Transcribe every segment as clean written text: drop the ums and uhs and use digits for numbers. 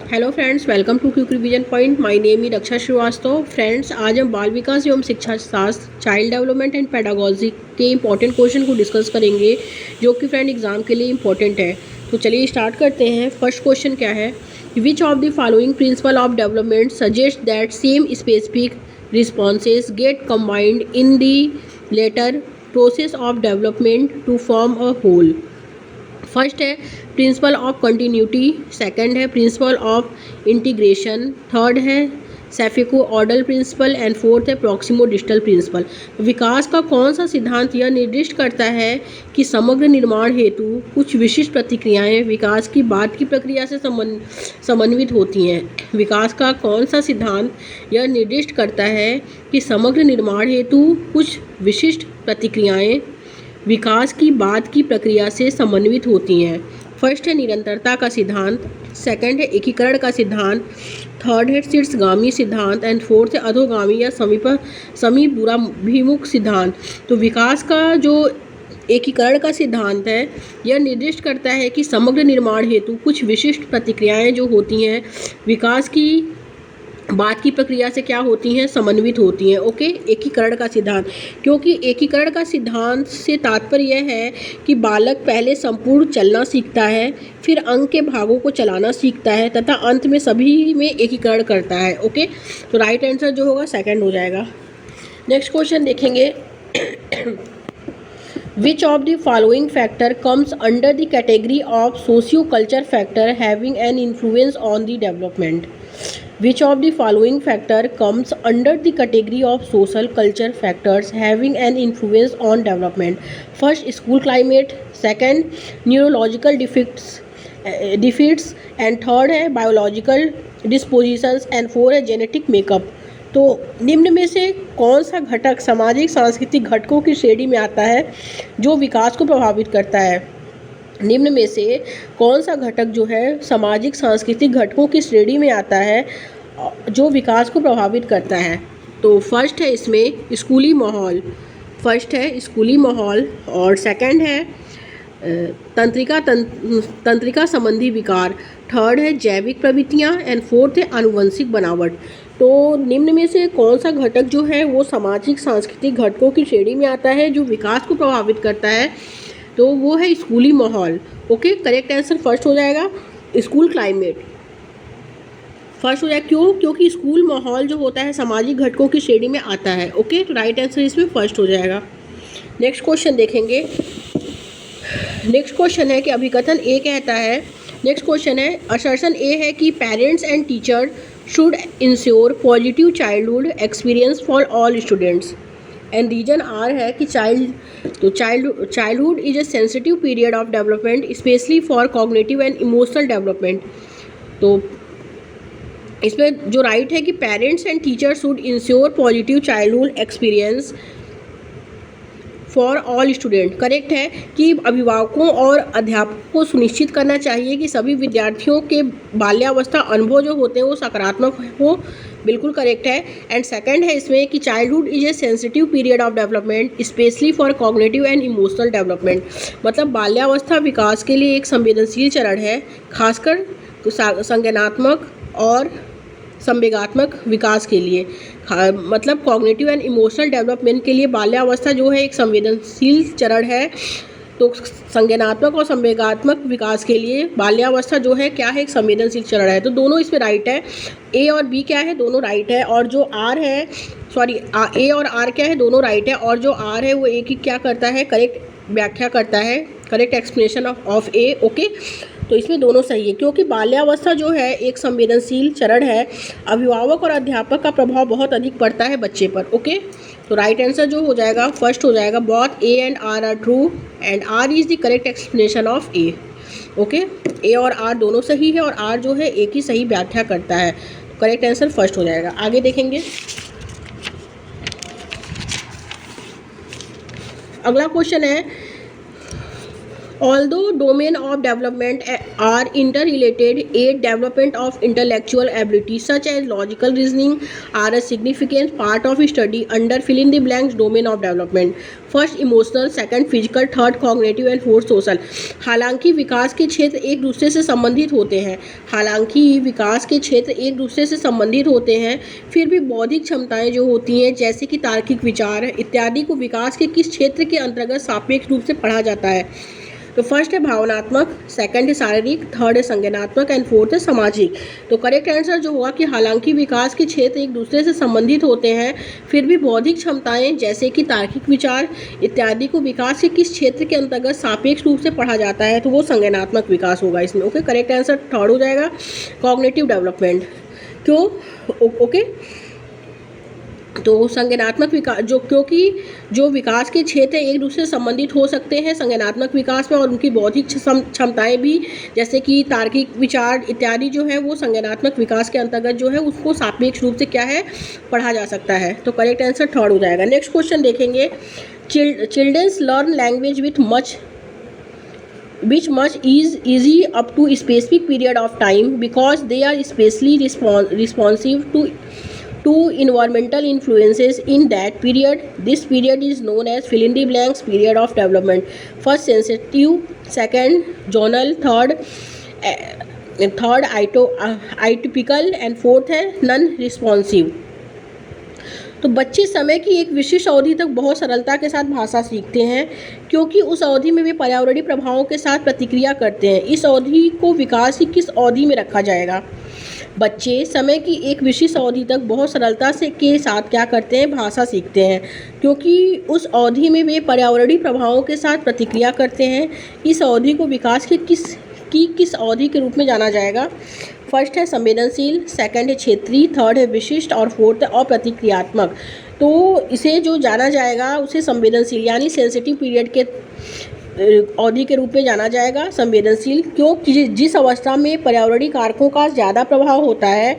Hello friends, welcome to quick revision point. My name is Raksha Srivastava. Friends, आज हम बाल विकास एवं शिक्षा शास्त्र, चाइल्ड डेवलपमेंट एंड पेडागोजी के इंपॉर्टेंट क्वेश्चन को डिस्कस करेंगे, जो कि फ्रेंड एग्जाम के लिए इंपॉर्टेंट है। तो चलिए स्टार्ट करते हैं। फर्स्ट क्वेश्चन क्या है? Which of the following principle of development suggest that same specific responses get combined in the latter process of development to form a whole? First है प्रिंसिपल ऑफ कंटिन्यूटी, सेकंड है principle of integration, third है cephalocaudal principle and fourth है proximodistal principle. विकास का कौन सा सिद्धांत यह निर्दिष्ट करता है कि समग्र निर्माण हेतु कुछ विशिष्ट प्रतिक्रियाएं विकास की बाद की प्रक्रिया से समन्वित होती हैं? विकास का कौन सा सिद्धांत यह निर्दिष्ट करता है कि समग्र निर्माण हेतु कुछ विशिष्ट प्रतिक्रियाएं विकास की बाद की प्रक्रिया से समन्वित होती हैं? फर्स्ट है निरंतरता का सिद्धांत, सेकंड है एकीकरण का सिद्धांत, थर्ड है शीर्षगामी सिद्धांत एंड फोर्थ है अधोगामी या समीप दूराभिमुख सिद्धांत। तो विकास का जो एकीकरण का सिद्धांत है, यह निर्दिष्ट करता है कि समग्र निर्माण हेतु कुछ विशिष्ट प्रतिक्रियाएं जो होती हैं विकास की बाद की प्रक्रिया से क्या होती हैं? समन्वित होती हैं। ओके, एकीकरण का सिद्धांत, क्योंकि एकीकरण का सिद्धांत से तात्पर्य यह है कि बालक पहले संपूर्ण चलना सीखता है, फिर अंग के भागों को चलाना सीखता है तथा अंत में सभी में एकीकरण करता है। ओके, तो राइट आंसर जो होगा सेकंड हो जाएगा। नेक्स्ट क्वेश्चन देखेंगे। Which of the following factor comes under the category of socio-culture factor having an influence on the development? Which of the following factor comes under the category of social culture factors having an influence on development? First, school climate, second, neurological defects and third है biological dispositions and four है genetic makeup। तो निम्न में से कौन सा घटक सामाजिक सांस्कृतिक घटकों की श्रेणी में आता है जो विकास को प्रभावित करता है? निम्न में से कौन सा घटक जो है सामाजिक सांस्कृतिक घटकों की श्रेणी में आता है जो विकास को प्रभावित करता है? तो फर्स्ट है इसमें स्कूली माहौल, और सेकंड है तंत्रिका संबंधी विकार, थर्ड है जैविक प्रवृत्तियाँ एंड फोर्थ है आनुवंशिक बनावट। तो निम्न में से कौन सा घटक जो है वो सामाजिक सांस्कृतिक घटकों की श्रेणी में आता है जो विकास को प्रभावित करता है? तो वो है स्कूली माहौल। ओके, करेक्ट आंसर फर्स्ट हो जाएगा स्कूल क्लाइमेट। फर्स्ट हो जाएगा क्योंकि स्कूल माहौल जो होता है सामाजिक घटकों की श्रेणी में आता है। ओके, तो राइट आंसर इसमें फर्स्ट हो जाएगा। नेक्स्ट क्वेश्चन देखेंगे। नेक्स्ट क्वेश्चन है कि अभिकथन ए कहता है, नेक्स्ट क्वेश्चन है असर्शन ए है कि parents and teacher should ensure positive childhood experience for all students and reason R है कि childhood is a sensitive period of development specially for cognitive and emotional development. तो इसमें जो right है कि parents and teacher should ensure positive childhood experience for all student. Correct है कि अभिभावकों और अध्यापकों को सुनिश्चित करना चाहिए कि सभी विद्यार्थियों के बाल्यावस्था अनुभव जो होते हैं वो सकारात्मक हो। बिल्कुल करेक्ट है। एंड सेकंड है इसमें कि childhood is a sensitive period of development specially for cognitive and emotional development. मतलब बाल्यावस्था विकास के लिए एक संवेदनशील चरण है, खासकर संज्ञानात्मक और संवेगात्मक विकास के लिए। मतलब कॉग्निटिव एंड इमोशनल डेवलपमेंट के लिए बाल्यावस्था जो है एक संवेदनशील चरण है, तो संज्ञानात्मक और संवेगात्मक विकास के लिए बाल्यावस्था जो है क्या है? एक संवेदनशील चरण है। तो दोनों इसमें राइट है। ए और बी क्या है? दोनों राइट है। और जो आर है, ए और आर क्या है? दोनों राइट है। और जो आर है वो ए की क्या करता है? करेक्ट व्याख्या करता है, correct explanation of A. Okay, तो इसमें दोनों सही है क्योंकि बाल्यावस्था जो है एक संवेदनशील चरण है, अभिभावक और अध्यापक का प्रभाव बहुत अधिक पड़ता है बच्चे पर। ओके, तो राइट आंसर जो हो जाएगा फर्स्ट हो जाएगा। Both A and R are true and R is the correct explanation of A. Okay, A और आर दोनों सही है और आर जो है ए की सही व्याख्या करता है। करेक्ट आंसर फर्स्ट हो जाएगा। आगे देखेंगे। अगला क्वेश्चन है Although domain of development are interrelated, aid development of intellectual abilities such as logical reasoning are a significant part of study under fill in the blanks domain of development. First emotional, second physical, third cognitive and fourth social. हालांकि विकास के क्षेत्र एक दूसरे से संबंधित होते हैं फिर भी बौद्धिक क्षमताएं जो होती हैं जैसे कि तार्किक विचार इत्यादि को विकास के किस क्षेत्र के अंतर्गत सापेक्ष रूप से पढ़ा जाता है? तो फर्स्ट है भावनात्मक, सेकंड है शारीरिक, थर्ड है संज्ञानात्मक एंड फोर्थ है सामाजिक। तो करेक्ट आंसर जो होगा कि हालांकि विकास के क्षेत्र एक दूसरे से संबंधित होते हैं फिर भी बौद्धिक क्षमताएं जैसे कि तार्किक विचार इत्यादि को विकास के किस क्षेत्र के अंतर्गत सापेक्ष रूप से पढ़ा जाता है? तो वो संज्ञानात्मक विकास होगा इसमें। ओके, करेक्ट आंसर थर्ड हो जाएगा कॉग्निटिव डेवलपमेंट। क्यों? ओके, तो संज्ञानात्मक विकास क्योंकि जो विकास के क्षेत्र एक दूसरे से संबंधित हो सकते हैं संज्ञानात्मक विकास में और उनकी बौद्धिक क्षमताएं भी जैसे कि तार्किक विचार इत्यादि जो है वो संज्ञानात्मक विकास के अंतर्गत जो है उसको सापेक्ष रूप से क्या है पढ़ा जा सकता है। तो करेक्ट आंसर थर्ड हो जाएगा। नेक्स्ट क्वेश्चन देखेंगे। Children's learn language with which much is easy up to a specific period of time because they are especially responsive to environmental influences in that period. This period is known as fill in the blanks period of development. First sensitive, second zonal, third atypical and fourth है non responsive। तो बच्चे समय की एक विशिष्ट अवधि तक बहुत सरलता के साथ भाषा सीखते हैं क्योंकि उस अवधि में वे पर्यावरणीय प्रभावों के साथ प्रतिक्रिया करते हैं। इस अवधि को विकास की किस अवधि में रखा जाएगा? बच्चे समय की एक विशिष्ट अवधि तक बहुत सरलता से के साथ क्या करते हैं? भाषा सीखते हैं क्योंकि उस अवधि में वे पर्यावरणीय प्रभावों के साथ प्रतिक्रिया करते हैं। इस अवधि को विकास के किस अवधि के रूप में जाना जाएगा? फर्स्ट है संवेदनशील, सेकंड है क्षेत्रीय, थर्ड है विशिष्ट और फोर्थ है अप्रतिक्रियात्मक। तो इसे जो जाना जाएगा उसे संवेदनशील यानी सेंसिटिव पीरियड के अवधि के रूप में जाना जाएगा। संवेदनशील क्योंकि जिस अवस्था में पर्यावरणीय कारकों का ज़्यादा प्रभाव होता है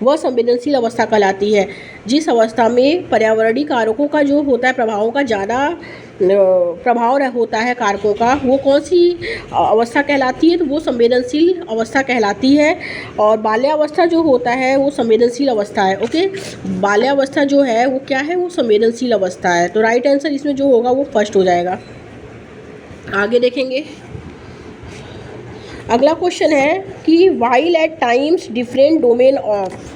वह संवेदनशील अवस्था कहलाती है। जिस अवस्था में पर्यावरणीय कारकों का जो होता है प्रभावों का ज़्यादा प्रभाव होता है कारकों का वो कौन सी अवस्था कहलाती है? तो वो संवेदनशील अवस्था कहलाती है। और बाल्यावस्था जो होता है वो संवेदनशील अवस्था है। ओके, बाल्यावस्था जो है वो क्या है? वो संवेदनशील अवस्था है। तो राइट आंसर इसमें जो होगा वो फर्स्ट हो जाएगा। आगे देखेंगे। अगला क्वेश्चन है कि while at times different domain of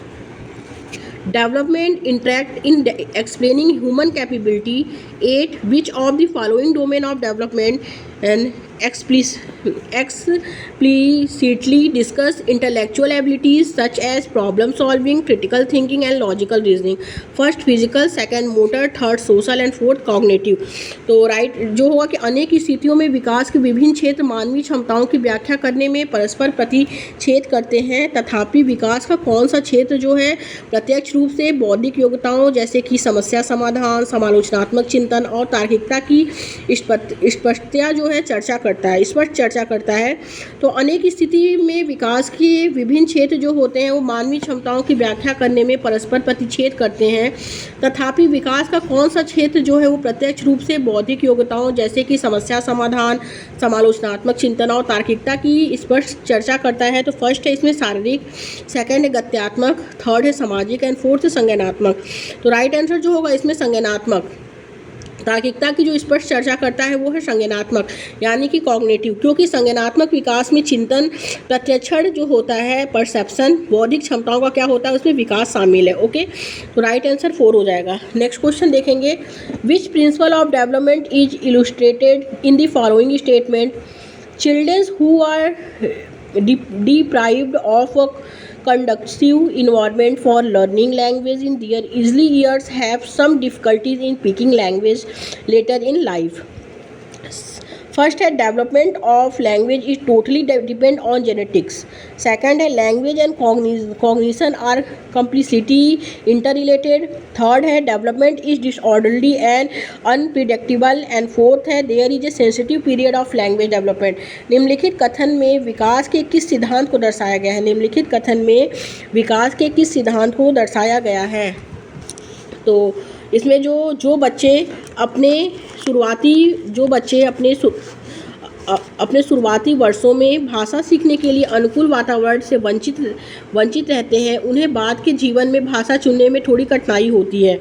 development interact in explaining human capability, 8 which of the following domain of development and explicitly discuss intellectual abilities such as problem solving, critical thinking and logical reasoning? First physical, second motor, third social and fourth cognitive. तो right जो होगा कि अनेक स्थितियों में विकास के विभिन्न क्षेत्र मानवीय क्षमताओं की व्याख्या करने में परस्पर प्रतिच्छेद करते हैं तथापि विकास का कौन सा क्षेत्र जो है प्रत्यक्ष रूप से बौद्धिक योग्यताओं जैसे कि समस्या समाधान, समालोचनात्मक चिंतन और तार्किकता की स्पष्टता जो है स्पष्ट चर्चा करता है। तो अनेक स्थिति में विकास के विभिन्न क्षेत्र जो होते हैं वो मानवीय क्षमताओं की व्याख्या करने में परस्पर प्रतिच्छेद करते हैं तथापि विकास का कौन सा क्षेत्र जो है वो प्रत्यक्ष रूप से बौद्धिक योग्यताओं जैसे कि समस्या समाधान, समालोचनात्मक चिंतन और तार्किकता की स्पष्ट चर्चा करता है? तो फर्स्ट है इसमें शारीरिक, सेकंड है गत्यात्मक, थर्ड है सामाजिक एंड फोर्थ है संज्ञानात्मक। तो राइट आंसर जो होगा इसमें संज्ञानात्मक। तार्किकता की जो स्पष्ट चर्चा करता है वो है संज्ञानात्मक यानी कि कॉग्निटिव क्योंकि संज्ञानात्मक विकास में चिंतन, प्रत्यक्षण जो होता है परसेप्शन, बौद्धिक क्षमताओं का क्या होता है उसमें विकास शामिल है। ओके, तो राइट आंसर 4 हो जाएगा। नेक्स्ट क्वेश्चन देखेंगे। Which principle of development is illustrated in the following statement? Children's who are deprived of a conducive environment for learning language in their early years have some difficulties in picking language later in life. First है development of language is totally depend on genetics, second है language and cognition are complicity inter related, third है development is disorderly and unpredictable and fourth है there is a sensitive period of language development. निम्नलिखित कथन में विकास के किस सिद्धांत को दर्शाया गया है? निम्नलिखित कथन में विकास के किस सिद्धांत को दर्शाया गया है? तो इसमें जो बच्चे अपने अपने शुरुआती वर्षों में भाषा सीखने के लिए अनुकूल वातावरण से वंचित रहते हैं, उन्हें बाद के जीवन में भाषा चुनने में थोड़ी कठिनाई होती है।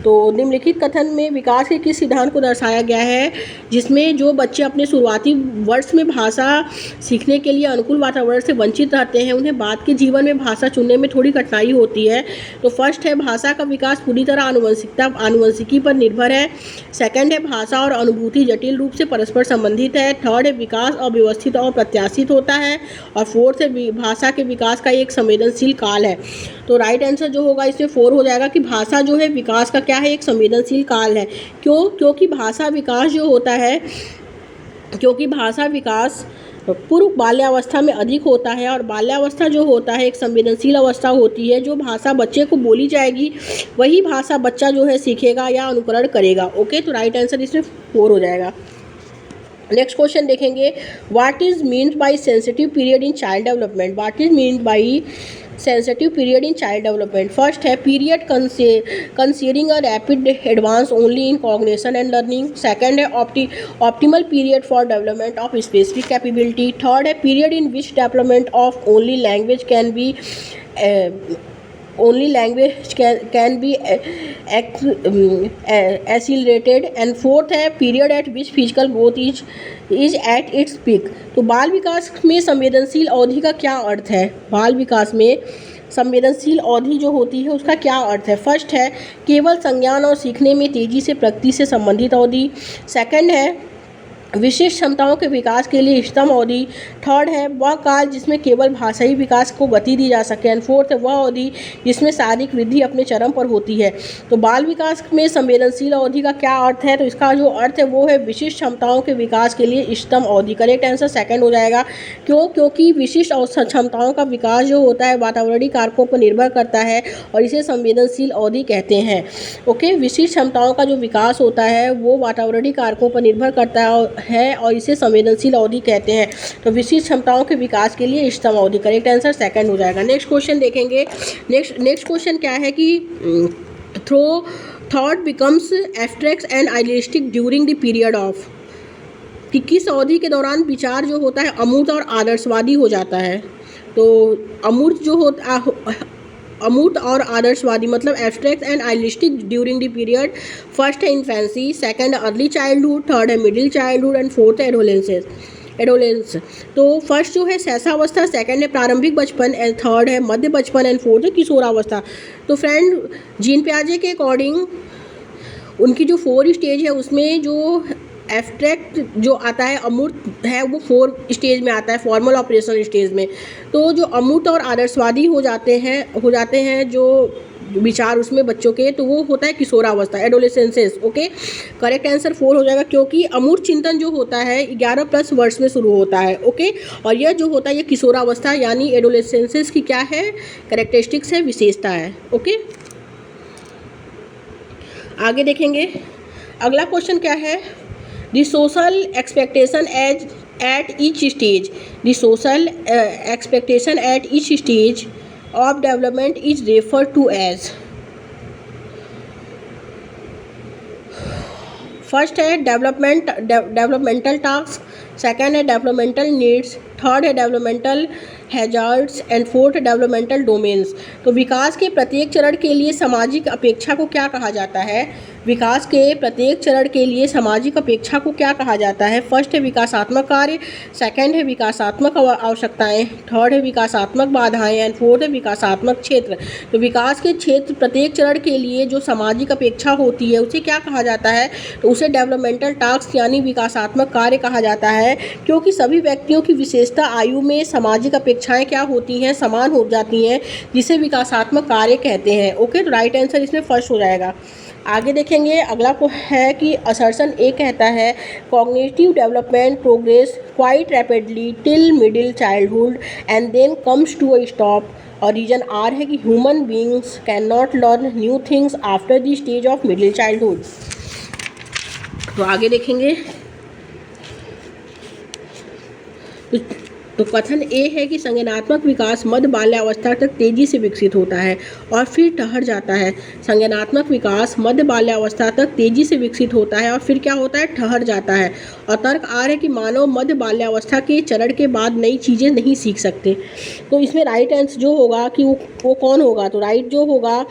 तो निम्नलिखित कथन में विकास के किस सिद्धांत को दर्शाया गया है, जिसमें जो बच्चे अपने शुरुआती वर्ष में भाषा सीखने के लिए अनुकूल वातावरण से वंचित रहते हैं, उन्हें बाद के जीवन में भाषा चुनने में थोड़ी कठिनाई होती है। तो फर्स्ट है, भाषा का विकास पूरी तरह आनुवंशिकी पर निर्भर है। सेकंड है, भाषा और अनुभूति जटिल रूप से परस्पर संबंधित है। थर्ड है, विकास अव्यवस्थित और प्रत्याशित होता है। और फोर्थ है, भाषा के विकास का एक संवेदनशील काल है। तो राइट आंसर जो होगा इसमें 4 हो जाएगा कि भाषा जो है विकास का क्या है, एक संवेदनशील काल है। क्योंकि भाषा विकास जो होता है, क्योंकि भाषा विकास पूर्व बाल्यावस्था में अधिक होता है, और बाल्यावस्था जो होता है एक संवेदनशील अवस्था होती है। जो भाषा बच्चे को बोली जाएगी वही भाषा बच्चा जो है सीखेगा या अनुकरण करेगा। ओके, तो राइट आंसर इसमें 4 हो जाएगा। नेक्स्ट क्वेश्चन देखेंगे, what is meant by sensitive period in child development. What is meant by sensitive period in child development. First है, period considering a rapid advance only in cognition and learning. Second है, optimal period for development of specific capability. Third है, period in which development of only language can be accelerated। And fourth है, period at which physical growth is at its peak. तो बाल विकास में संवेदनशील अवधि का क्या अर्थ है। बाल विकास में संवेदनशील अवधि जो होती है उसका क्या अर्थ है। फर्स्ट है, केवल संज्ञान और सीखने में तेजी से प्रगति से संबंधित अवधि। सेकंड है, विशिष्ट क्षमताओं के विकास के लिए इष्टतम अवधि। थर्ड है, वह काल जिसमें केवल भाषाई विकास को गति दी जा सके। एंड फोर्थ है, वह अवधि जिसमें शारीरिक वृद्धि अपने चरम पर होती है। तो बाल विकास में संवेदनशील अवधि का क्या अर्थ है, तो इसका जो अर्थ है वो है विशिष्ट क्षमताओं के विकास के लिए इष्टतम अवधि। करेक्ट आंसर सेकंड हो जाएगा। क्योंकि विशिष्ट क्षमताओं का विकास जो होता है वातावरणीय कारकों पर निर्भर करता है और इसे संवेदनशील अवधि कहते हैं। ओके, विशिष्ट क्षमताओं का जो विकास होता है वो वातावरणीय कारकों पर निर्भर करता है और इसे संवेदनशील अवधि कहते हैं। तो विशिष्ट क्षमताओं के विकास के लिए इष्टतम अवधि। करेक्ट आंसर सेकंड हो जाएगा। नेक्स्ट क्वेश्चन देखेंगे। नेक्स्ट क्वेश्चन क्या है कि thought becomes abstract and idealistic during the period of. कि किस अवधि के दौरान विचार जो होता है अमूर्त और आदर्शवादी हो जाता है। तो अमूर्त और आदर्शवादी मतलब abstract and idealistic during the period. First है infancy, second early childhood, third है मिडिल चाइल्डहुड एंड फोर्थ है एडोलेंस। तो फर्स्ट जो है शैशवावस्था, सेकंड है प्रारंभिक बचपन एंड थर्ड है मध्य बचपन एंड फोर्थ है किशोरावस्था। तो फ्रेंड, जीन पियाजे के अकॉर्डिंग उनकी जो 4 स्टेज है उसमें जो एब्स्ट्रैक्ट जो आता है अमूर्त है वो 4 स्टेज में आता है, फॉर्मल ऑपरेशन स्टेज में। तो जो अमूर्त और आदर्शवादी हो जाते हैं जो विचार उसमें बच्चों के, तो वो होता है किशोरावस्था, एडोलेसेंसेस। ओके, करेक्ट आंसर 4 हो जाएगा क्योंकि अमूर्त चिंतन जो होता है 11+ वर्ष में शुरू होता है। ओके, और यह जो होता है ये किशोरावस्था यानी एडोलेसेंसेस की क्या है, कैरेक्टरिस्टिक्स है, विशेषता है। ओके, आगे देखेंगे। अगला क्वेश्चन क्या है, The social expectation at each stage. The social expectation at each stage of development is referred to as. First है डेवलपमेंटल टास्क, सेकंड है डेवलपमेंटल नीड्स, थर्ड है developmental hazards and fourth developmental domains. तो विकास के प्रत्येक चरण के लिए सामाजिक अपेक्षा को क्या कहा जाता है। विकास के प्रत्येक चरण के लिए सामाजिक अपेक्षा को क्या कहा जाता है। फर्स्ट है विकासात्मक कार्य, सेकंड है विकासात्मक आवश्यकताएं, थर्ड है विकासात्मक बाधाएं एंड फोर्थ है विकासात्मक क्षेत्र। तो विकास के क्षेत्र प्रत्येक चरण के लिए जो सामाजिक अपेक्षा होती है उसे क्या कहा जाता है, तो उसे डेवलपमेंटल टास्क यानी विकासात्मक कार्य कहा जाता है। क्योंकि सभी व्यक्तियों की विशेषता आयु में सामाजिक अपेक्षाएं क्या होती हैं, समान हो जाती हैं, जिसे विकासात्मक कार्य कहते हैं। ओके, तो राइट आंसर इसमें फर्स्ट हो जाएगा। आगे देखेंगे। अगला को है कि असर्शन ए कहता है cognitive development progress quite rapidly till middle childhood and then comes to a stop. और रीजन आर है कि human beings can not learn new things after the stage of middle childhood. तो आगे देखेंगे। तो कथन ए है कि संज्ञानात्मक विकास मध्य बाल्यावस्था तक तेजी से विकसित होता है और फिर ठहर जाता है। संज्ञानात्मक विकास मध्य बाल्यावस्था तक तेजी से विकसित होता है और फिर क्या होता है, ठहर जाता है। और तर्क आर है कि मानव मध्य बाल्यावस्था के चरण के बाद नई चीज़ें नहीं सीख सकते। तो इसमें राइट आंसर जो होगा कि वो कौन होगा, तो राइट जो होगा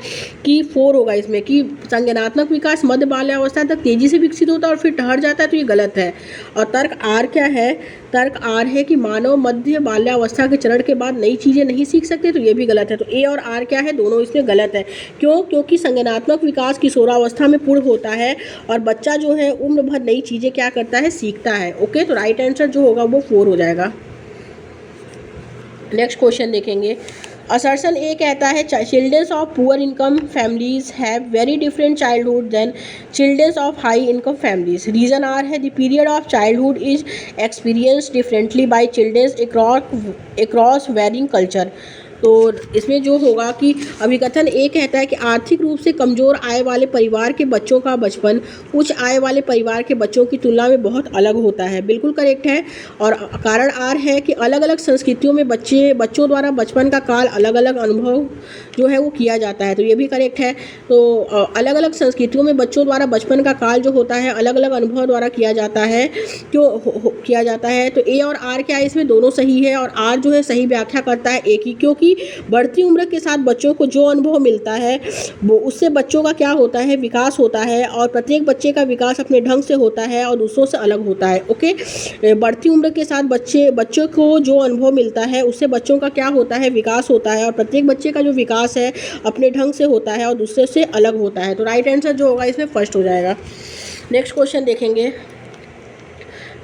कि 4 होगा इसमें, कि संज्ञानात्मक विकास मध्य बाल्यावस्था तक तेजी से विकसित होता है और फिर ठहर जाता है, तो ये गलत है। और तर्क आर क्या है, तर्क आर है कि मानव मध्य बाल्यावस्था के चरण के बाद नई चीज़ें नहीं सीख सकते, तो ये भी गलत है। तो ए और आर क्या है, दोनों इसमें गलत है। क्यों? क्योंकि संज्ञानात्मक विकास किशोरावस्था में पूर्ण होता है और बच्चा जो है उम्र भर नई चीज़ें क्या करता है, सीखता है। ओके, तो राइट आंसर जो होगा वो 4 हो जाएगा। नेक्स्ट क्वेश्चन देखेंगे। असर्शन ए कहता है childrens of poor income families have very different childhood than childrens of high income families. Reason R है the period of childhood is experience differently by childrens across varying culture. तो इसमें जो होगा कि अभिकथन A कहता है कि आर्थिक रूप से कमज़ोर आय वाले परिवार के बच्चों का बचपन उच्च आय वाले परिवार के बच्चों की तुलना में बहुत अलग होता है। बिल्कुल करेक्ट है। और कारण आर है कि अलग अलग संस्कृतियों में बच्चों द्वारा बचपन का काल अलग अलग अनुभव जो है वो किया जाता है, तो ये भी करेक्ट है। तो अलग अलग संस्कृतियों में बच्चों द्वारा बचपन का काल जो होता है अलग अलग अनुभव द्वारा किया जाता है, क्यों किया जाता है। तो ए और आर क्या है, इसमें दोनों सही है और आर जो है सही व्याख्या करता है ए की, क्योंकि बढ़ती उम्र के साथ बच्चों को जो अनुभव मिलता है वो उससे बच्चों का क्या होता है, विकास होता है और प्रत्येक बच्चे का विकास अपने ढंग से होता है और दूसरों से अलग होता है। ओके, बढ़ती उम्र के साथ बच्चों को जो अनुभव मिलता है उससे बच्चों का क्या होता है, विकास होता है और प्रत्येक बच्चे का जो विकास है अपने ढंग से होता है और दूसरे से अलग होता है। तो राइट आंसर जो होगा इसमें फर्स्ट हो जाएगा। नेक्स्ट क्वेश्चन देखेंगे।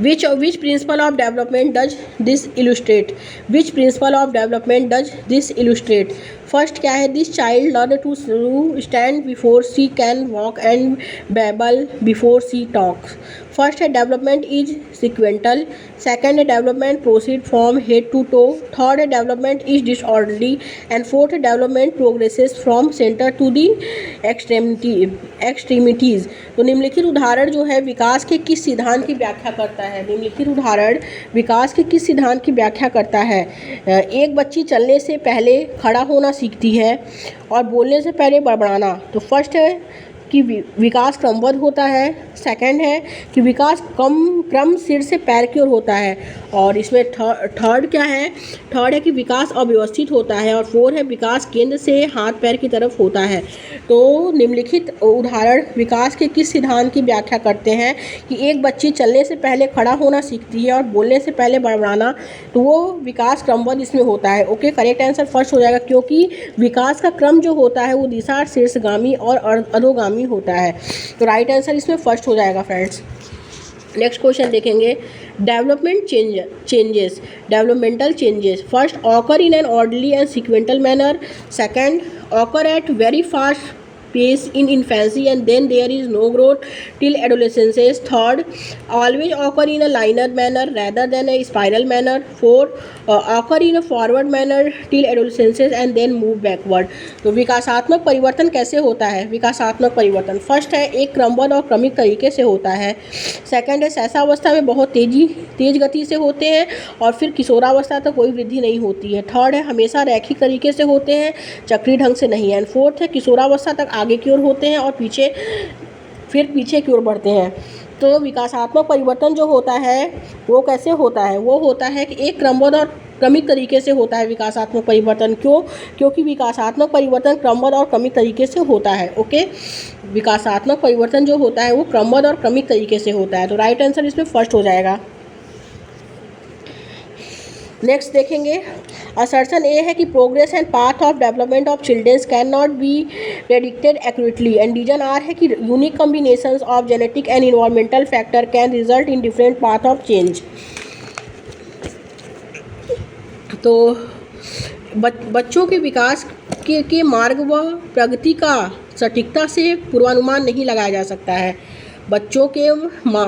Which principle of development does this illustrate? Which principle of development does this illustrate? First क्या है, this child learn to stand before she can walk and babble before she talks. First है development is sequential, second है development proceed from head to toe, third है development is disorderly and fourth है development progresses from centre to the extremities. तो निम्नलिखित उदाहरण जो है विकास के किस सिद्धांत की व्याख्या करता है, निम्नलिखित उदाहरण विकास के किस सिद्धांत की व्याख्या करता है। एक बच्ची चलने से पहले खड़ा होना सीखती है और बोलने से पहले बड़बड़ाना। तो फर्स्ट है कि विकास क्रमबद्ध होता है, सेकंड है कि विकास क्रम सिर से पैर की ओर होता है और इसमें थर्ड क्या है, थर्ड है कि विकास अव्यवस्थित होता है और फोर्थ है विकास केंद्र से हाथ पैर की तरफ होता है। तो निम्नलिखित उदाहरण विकास के किस सिद्धांत की व्याख्या करते हैं कि एक बच्ची चलने से पहले खड़ा होना सीखती है और बोलने से पहले बड़बड़ाना, तो वो विकास क्रमबद्ध इसमें होता है। ओके, करेक्ट आंसर फर्स्ट हो जाएगा, क्योंकि विकास का क्रम जो होता है वो दिशा शीर्षगामी और अधोगामी होता है। तो राइट आंसर इसमें फर्स्ट हो जाएगा फ्रेंड्स। नेक्स्ट क्वेश्चन देखेंगे। Developmental changes first occur in an orderly and sequential manner, second occur at very fast pace in infancy and then there is no growth till adolescence, third always occur in a linear manner rather than a spiral manner, fourth occur in a forward manner till adolescence and then move backward। तो विकासात्मक परिवर्तन कैसे होता है, विकासात्मक परिवर्तन first है एक क्रमबद्ध और क्रमिक तरीके से होता है, सेकंड है सहसावस्था में बहुत तेज गति से होते हैं और फिर किशोरावस्था तक कोई वृद्धि नहीं होती है, थर्ड है हमेशा रैखिक तरीके से होते हैं चक्रीय ढंग से नहीं है, एंड फोर्थ है किशोरावस्था तक आगे की ओर होते हैं और पीछे की ओर बढ़ते हैं। तो विकासात्मक परिवर्तन जो होता है वो कैसे होता है, वो होता है कि एक क्रमबद्ध और क्रमिक तरीके से होता है विकासात्मक परिवर्तन। क्योंकि विकासात्मक परिवर्तन क्रमबद्ध और क्रमिक तरीके से होता है। ओके, विकासात्मक परिवर्तन जो होता है वो क्रमबद्ध और क्रमिक तरीके से होता है। तो राइट आंसर इसमें फर्स्ट हो जाएगा। नेक्स्ट देखेंगे। असर्शन ए है कि progress and path of development of children's can not be predicted accurately, and reason R है कि unique combinations of genetic and environmental factor can result in different path of change. तो बच्चों के विकास के मार्ग व प्रगति का सटीकता से पूर्वानुमान नहीं लगाया जा सकता है। बच्चों के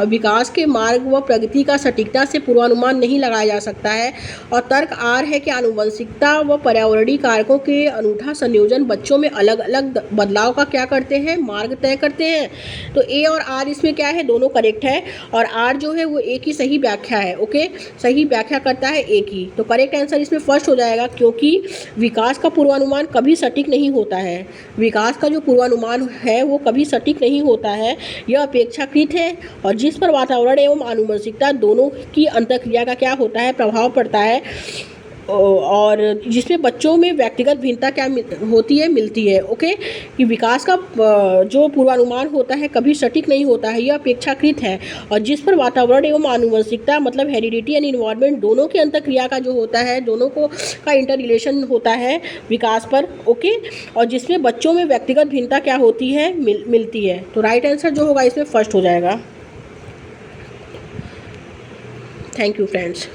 विकास के मार्ग व प्रगति का सटीकता से पूर्वानुमान नहीं लगाया जा सकता है। और तर्क आर है कि आनुवंशिकता व पर्यावरणीय कारकों के अनूठा संयोजन बच्चों में अलग अलग बदलाव का क्या करते हैं, मार्ग तय करते हैं। तो ए और आर इसमें क्या है, दोनों करेक्ट है, और आर जो है वो ए की सही व्याख्या है। ओके, सही व्याख्या करता है ए की। तो करेक्ट आंसर इसमें फर्स्ट हो जाएगा, क्योंकि विकास का पूर्वानुमान कभी सटीक नहीं होता है। विकास का जो पूर्वानुमान है वो कभी सटीक नहीं होता है, यह अपेक्षाकृत है, और जिस पर वातावरण एवं आनुवंशिकता दोनों की अंतःक्रिया का क्या होता है, प्रभाव पड़ता है, और जिसमें बच्चों में व्यक्तिगत भिन्नता क्या होती है, मिलती है। ओके, कि विकास का जो पूर्वानुमान होता है कभी सटीक नहीं होता है, यह अपेक्षाकृत है, और जिस पर वातावरण एवं आनुवंशिकता मतलब हेरिडिटी एंड इन्वायरमेंट दोनों की अंतःक्रिया का जो होता है, दोनों को का इंटर रिलेशन होता है विकास पर। ओके, और जिसमें बच्चों में व्यक्तिगत भिन्नता क्या होती है, मिलती है। तो राइट आंसर जो होगा इसमें फर्स्ट हो जाएगा। Thank you friends.